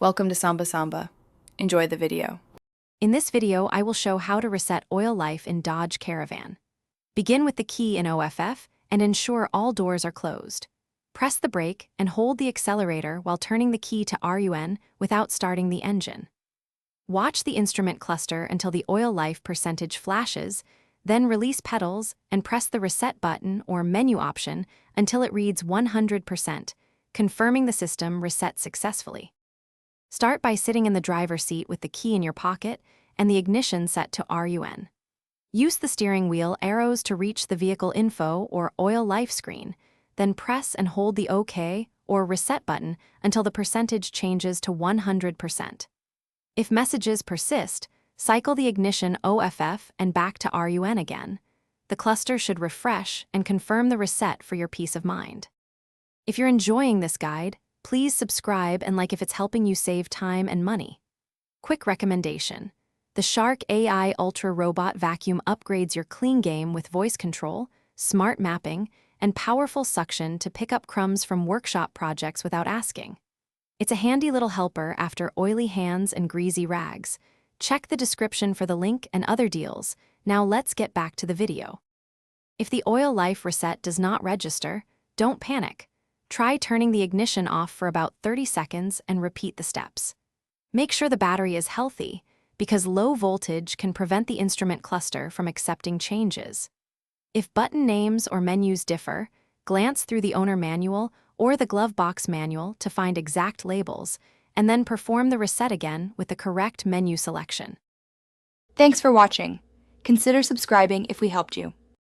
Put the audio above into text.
Welcome to Samba Samba. Enjoy the video. In this video, I will show how to reset oil life in Dodge Caravan. Begin with the key in OFF and ensure all doors are closed. Press the brake and hold the accelerator while turning the key to RUN without starting the engine. Watch the instrument cluster until the oil life percentage flashes, then release pedals and press the reset button or menu option until it reads 100%, confirming the system reset successfully. Start by sitting in the driver's seat with the key in your pocket and the ignition set to RUN. Use the steering wheel arrows to reach the vehicle info or oil life screen, then press and hold the OK or reset button until the percentage changes to 100%. If messages persist, cycle the ignition OFF and back to RUN again. The cluster should refresh and confirm the reset for your peace of mind. If you're enjoying this guide, please subscribe and like if it's helping you save time and money. Quick recommendation: the Shark AI Ultra Robot Vacuum upgrades your clean game with voice control, smart mapping, and powerful suction to pick up crumbs from workshop projects without asking. It's a handy little helper after oily hands and greasy rags. Check the description for the link and other deals. Now let's get back to the video. If the oil life reset does not register, don't panic. Try turning the ignition off for about 30 seconds and repeat the steps. Make sure the battery is healthy, because low voltage can prevent the instrument cluster from accepting changes. If button names or menus differ, glance through the owner manual or the glove box manual to find exact labels, and then perform the reset again with the correct menu selection. Thanks for watching. Consider subscribing if we helped you.